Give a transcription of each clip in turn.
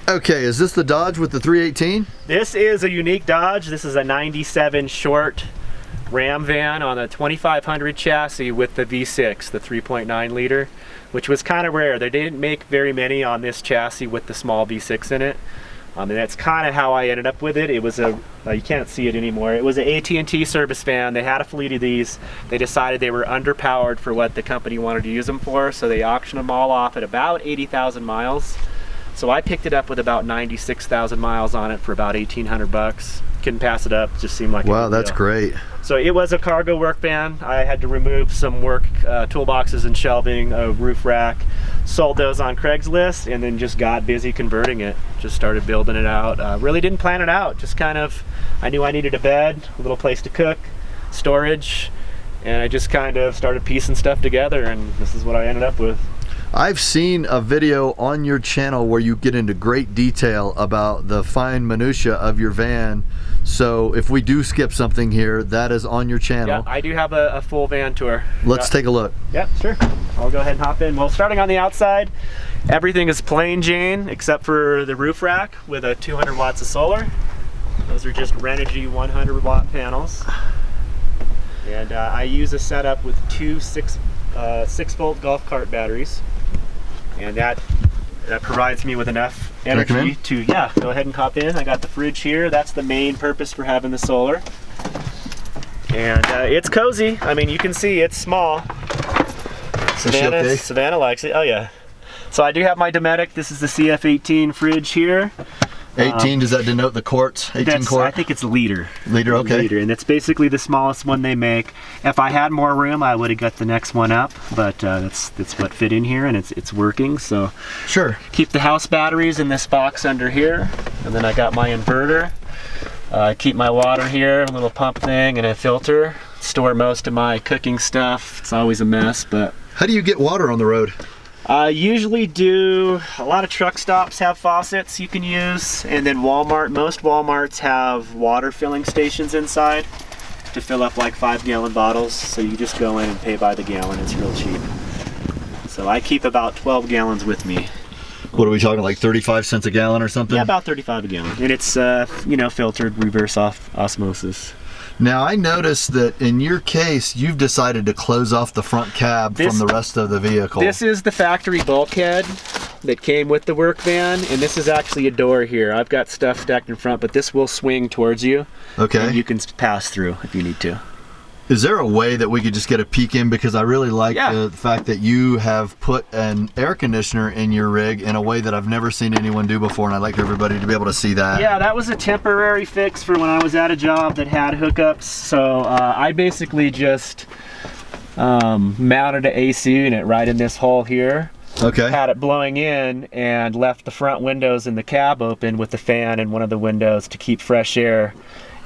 Okay, is this the Dodge with the 318? This is a unique Dodge. This is a 97 short Ram van on a 2500 chassis with the V6, the 3.9 liter, which was kind of rare. They didn't make very many on this chassis with the small V6 in it. And that's kind of how I ended up with it. It was a, you can't see it anymore, it was an AT&T service van. They had a fleet of these. They decided they were underpowered for what the company wanted to use them for, so they auctioned them all off at about 80,000 miles. So I picked it up with about 96,000 miles on it for about 1,800 bucks. Couldn't pass it up, just seemed like wow, that's great. So it was a cargo work van. I had to remove some work toolboxes and shelving, a roof rack, sold those on Craigslist, and then just got busy converting it. Just started building it out. Really didn't plan it out, just kind of, I knew I needed a bed, a little place to cook, storage, and I just kind of started piecing stuff together, and this is what I ended up with. I've seen a video on your channel where you get into great detail about the fine minutia of your van. So if we do skip something here, that is on your channel. Yeah, I do have a full van tour. Let's take a look. Yep, sure. I'll go ahead and hop in. Well, starting on the outside, everything is plain Jane except for the roof rack with a 200 watts of solar. Those are just Renogy 100 watt panels. And I use a setup with two 6 volt golf cart batteries. And that provides me with enough energy to, yeah, go ahead and hop in. I got the fridge here. That's the main purpose for having the solar. And it's cozy. I mean, you can see it's small. Savannah likes it. Oh yeah. So I do have my Dometic. This is the CF18 fridge here. 18, does that denote the quarts? 18 quart? I think it's liter. Liter, okay. Liter, and it's basically the smallest one they make. If I had more room, I would have got the next one up, but that's what fit in here, and it's working. So sure. Keep the house batteries in this box under here, and then I got my inverter. I keep my water here, a little pump thing, and a filter. Store most of my cooking stuff. It's always a mess, but. How do you get water on the road? Usually do, a lot of truck stops have faucets you can use, and then most Walmarts have water filling stations inside to fill up like 5-gallon bottles, so you just go in and pay by the gallon. It's real cheap. So I keep about 12 gallons with me. What are we talking, like 35 cents a gallon or something? Yeah, about 35 a gallon, and it's you know, filtered reverse osmosis. Now I noticed that in your case, you've decided to close off the front cab from the rest of the vehicle. This is the factory bulkhead that came with the work van, and this is actually a door here. I've got stuff stacked in front, but this will swing towards you. Okay. And you can pass through if you need to. Is there a way that we could just get a peek in? Because I really like the fact that you have put an air conditioner in your rig in a way that I've never seen anyone do before, and I'd like everybody to be able to see that. Yeah, that was a temporary fix for when I was at a job that had hookups. So I basically just mounted an AC unit right in this hole here. Okay. Had it blowing in and left the front windows in the cab open with the fan in one of the windows to keep fresh air.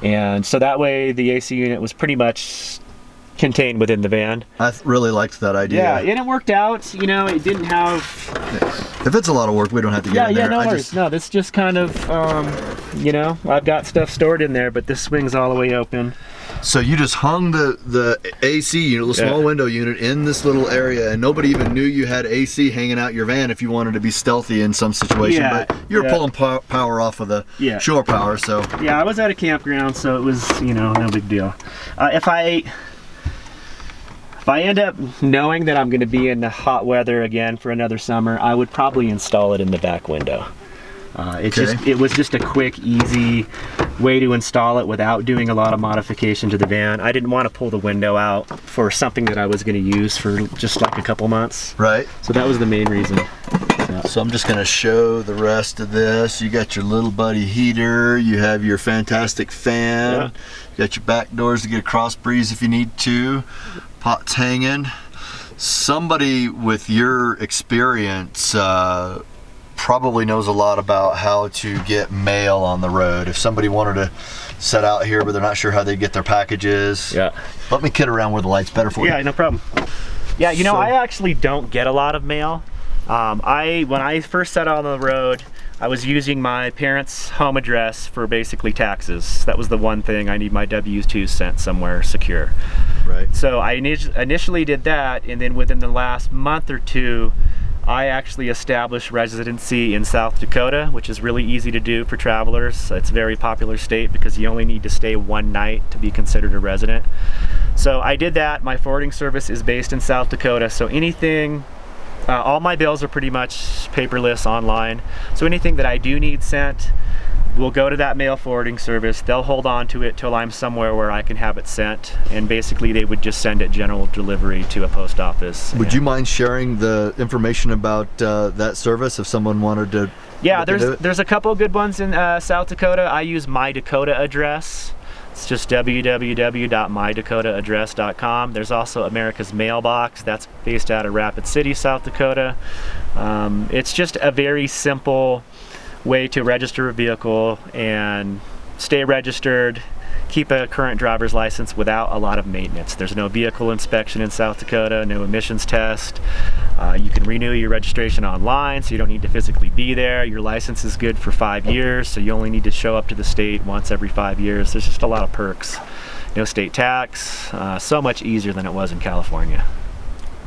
And so that way the AC unit was pretty much contained within the van. I really liked that idea. Yeah, and it worked out. You know, it didn't have... If it's a lot of work, we don't have to get in there. Yeah, no worries. No, this just kind of, you know, I've got stuff stored in there, but this swings all the way open. So you just hung the AC unit, the small window unit, in this little area, and nobody even knew you had AC hanging out your van if you wanted to be stealthy in some situation. But you're pulling power off of the shore power, so. Yeah, I was at a campground, so it was, you know, no big deal. If I end up knowing that I'm going to be in the hot weather again for another summer, I would probably install it in the back window. It was just a quick, easy way to install it without doing a lot of modification to the van. I didn't want to pull the window out for something that I was going to use for just like a couple months. Right. So that was the main reason. So I'm just going to show the rest of this. You got your little buddy heater. You have your fantastic fan. You got your back doors to get a cross breeze if you need to. Pots hanging. Somebody with your experience probably knows a lot about how to get mail on the road. If somebody wanted to set out here but they're not sure how they get their packages, let me kid around where the light's better for you. Yeah, no problem. Yeah, you know, I actually don't get a lot of mail. When I first set out on the road, I was using my parents' home address for basically taxes. That was the one thing. I need my W-2 sent somewhere secure. Right. So I initially did that, and then within the last month or two, I actually established residency in South Dakota, which is really easy to do for travelers. It's a very popular state because you only need to stay one night to be considered a resident. So I did that. My forwarding service is based in South Dakota, so anything, all my bills are pretty much paperless online. So anything that I do need sent will go to that mail forwarding service. They'll hold on to it till I'm somewhere where I can have it sent, and basically they would just send it general delivery to a post office. Would you mind sharing the information about that service if someone wanted to? Yeah, there's a couple good ones in South Dakota. I use My Dakota address. It's just www.mydakotaaddress.com. There's also America's Mailbox. That's based out of Rapid City, South Dakota. It's just a very simple way to register a vehicle and stay registered, keep a current driver's license without a lot of maintenance. There's no vehicle inspection in South Dakota, no emissions test. You can renew your registration online, so you don't need to physically be there. Your license is good for 5 years, so you only need to show up to the state once every 5 years. There's just a lot of perks. No state tax, so much easier than it was in California.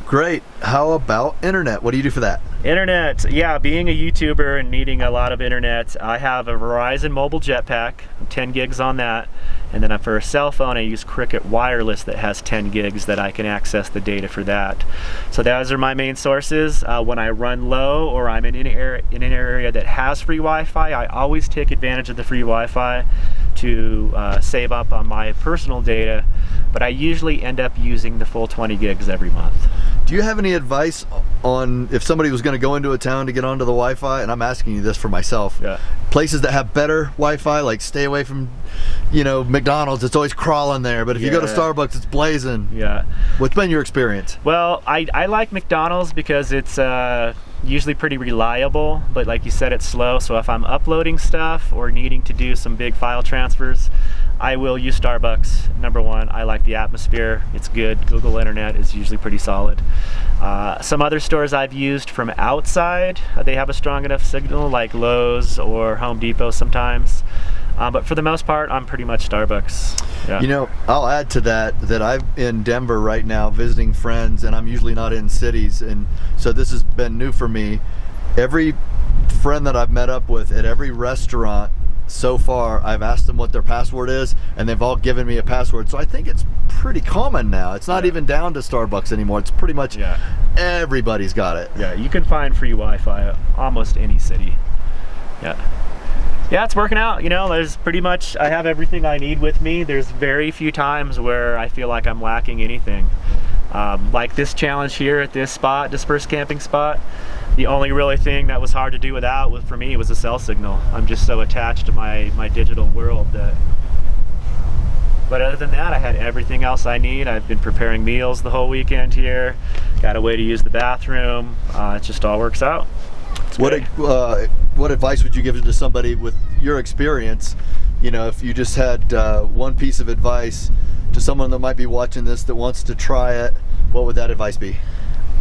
Great. How about internet? What do you do for that? Internet, yeah, being a YouTuber and needing a lot of internet, I have a Verizon mobile jetpack, 10 gigs on that, and then for a cell phone I use Cricket Wireless that has 10 gigs that I can access the data for that. So those are my main sources. When I run low or I'm in an area that has free Wi-Fi, I always take advantage of the free Wi-Fi to save up on my personal data, but I usually end up using the full 20 gigs every month. Do you have any advice on if somebody was going to go into a town to get onto the Wi-Fi, and I'm asking you this for myself, places that have better Wi-Fi, like stay away from, McDonald's, it's always crawling there, but if you go to Starbucks, it's blazing. Yeah. What's been your experience? Well, I like McDonald's because it's usually pretty reliable, but like you said, it's slow, so if I'm uploading stuff or needing to do some big file transfers, I will use Starbucks. Number one, I like the atmosphere. It's good. Google Internet is usually pretty solid. Some other stores I've used from outside, they have a strong enough signal, like Lowe's or Home Depot sometimes. But for the most part, I'm pretty much Starbucks. Yeah. I'll add to that I'm in Denver right now visiting friends, and I'm usually not in cities, and so this has been new for me. Every friend that I've met up with at every restaurant so far, I've asked them what their password is, and they've all given me a password. So I think it's pretty common now. It's not even down to Starbucks anymore. It's pretty much everybody's got it. Yeah, you can find free Wi-Fi at almost any city. Yeah, it's working out. There's pretty much, I have everything I need with me. There's very few times where I feel like I'm lacking anything. Like this challenge here at this spot, dispersed camping spot, the only really thing that was hard to do without for me was a cell signal. I'm just so attached to my digital world that. But other than that, I had everything else I need. I've been preparing meals the whole weekend here. Got a way to use the bathroom. It just all works out. What advice would you give to somebody with your experience? If you just had one piece of advice to someone that might be watching this that wants to try it, what would that advice be?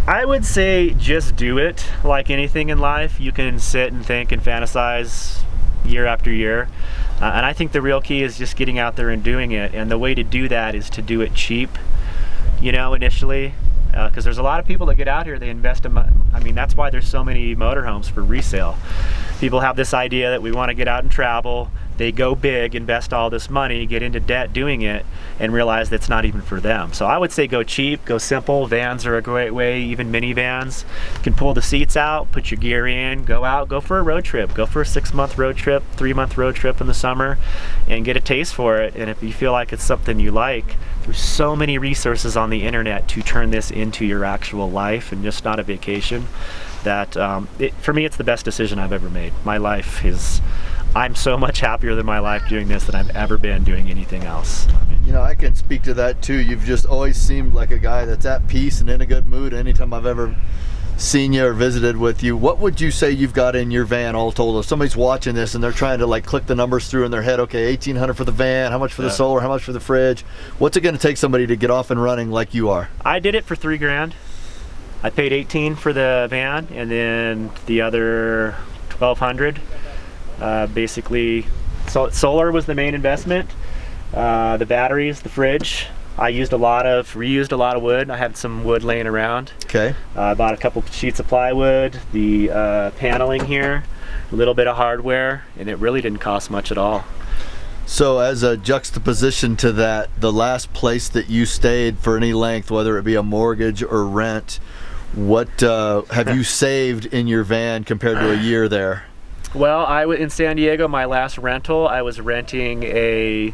I would say just do it. Like anything in life, you can sit and think and fantasize year after year. And I think the real key is just getting out there and doing it. And the way to do that is to do it cheap, initially. Because there's a lot of people that get out here, they invest in, that's why there's so many motorhomes for resale. People have this idea that we want to get out and travel, they go big, invest all this money, get into debt doing it, and realize that's not even for them. So I would say go cheap, go simple. Vans are a great way, even minivans. You can pull the seats out, put your gear in, go out, go for a road trip, go for a 6-month road trip, 3-month road trip in the summer, and get a taste for it. And if you feel like it's something you like, there's so many resources on the internet to turn this into your actual life and just not a vacation, that for me, it's the best decision I've ever made. My life is, I'm so much happier than my life doing this than I've ever been doing anything else. I can speak to that too. You've just always seemed like a guy that's at peace and in a good mood anytime I've ever seen you or visited with you. What would you say you've got in your van all told? If somebody's watching this and they're trying to click the numbers through in their head, okay, $1,800 for the van, how much for the solar, how much for the fridge? What's it going to take somebody to get off and running like you are? I did it for $3 grand. I paid $18 for the van, and then the other $1,200. Basically, solar was the main investment. The batteries, the fridge, I reused a lot of wood. I had some wood laying around. Okay. I bought a couple sheets of plywood, the paneling here, a little bit of hardware, and it really didn't cost much at all. So as a juxtaposition to that, the last place that you stayed for any length, whether it be a mortgage or rent, what have you saved in your van compared to a year there? Well, in San Diego, my last rental, I was renting a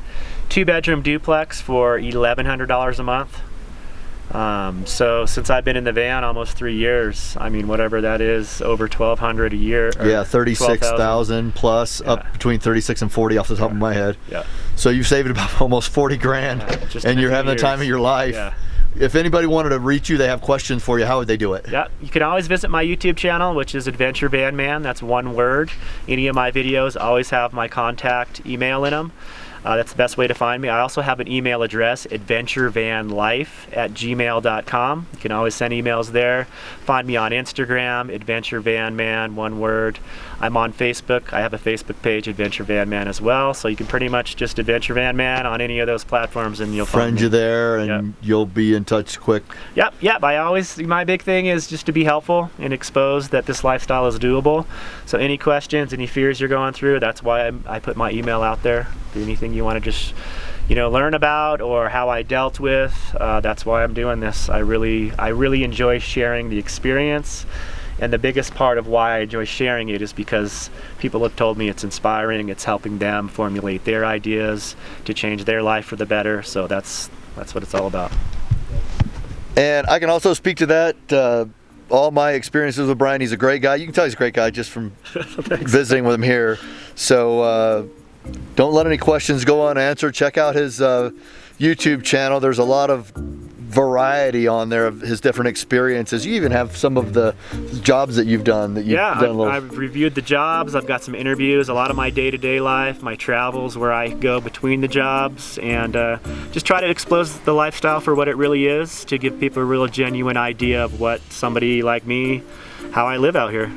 2-bedroom duplex for $1,100 a month. So since I've been in the van almost 3 years, I mean, whatever that is, over $1,200 a year. Yeah, 36,000 plus, yeah. Up between 36 and 40 off the top of my head. Yeah. So you've saved about almost 40 grand, and you're having the time of your life. Yeah. If anybody wanted to reach you, they have questions for you, how would they do it? Yeah, you can always visit my YouTube channel, which is AdventureVanMan. That's one word. Any of my videos always have my contact email in them. That's the best way to find me. I also have an email address, AdventureVanLife@gmail.com. You can always send emails there. Find me on Instagram, AdventureVanMan, one word. I'm on Facebook. I have a Facebook page, AdventureVanMan as well. So you can pretty much just AdventureVanMan on any of those platforms and you'll find me. You there, and you'll be in touch quick. Yep. My big thing is just to be helpful and expose that this lifestyle is doable. So any questions, any fears you're going through, that's why I put my email out there. Anything you want to just learn about or how I dealt with, that's why I'm doing this. I really enjoy sharing the experience, and the biggest part of why I enjoy sharing it is because people have told me it's inspiring, it's helping them formulate their ideas to change their life for the better. So that's what it's all about. And I can also speak to that. All my experiences with Brian, he's a great guy. You can tell he's a great guy just from visiting with him here. So don't let any questions go unanswered. Check out his YouTube channel. There's a lot of variety on there of his different experiences. You even have some of the jobs that you've done that you've done. I've reviewed the jobs. I've got some interviews, a lot of my day-to-day life, my travels where I go between the jobs, and just try to expose the lifestyle for what it really is, to give people a real genuine idea of what somebody like me, how I live out here.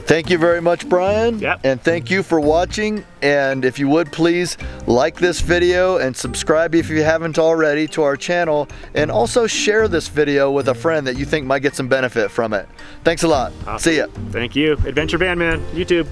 Thank you very much, Brian. Yep. And thank you for watching. And if you would, please like this video and subscribe if you haven't already to our channel. And also share this video with a friend that you think might get some benefit from it. Thanks a lot. Awesome. See ya. Thank you. AdventureVanMan, YouTube.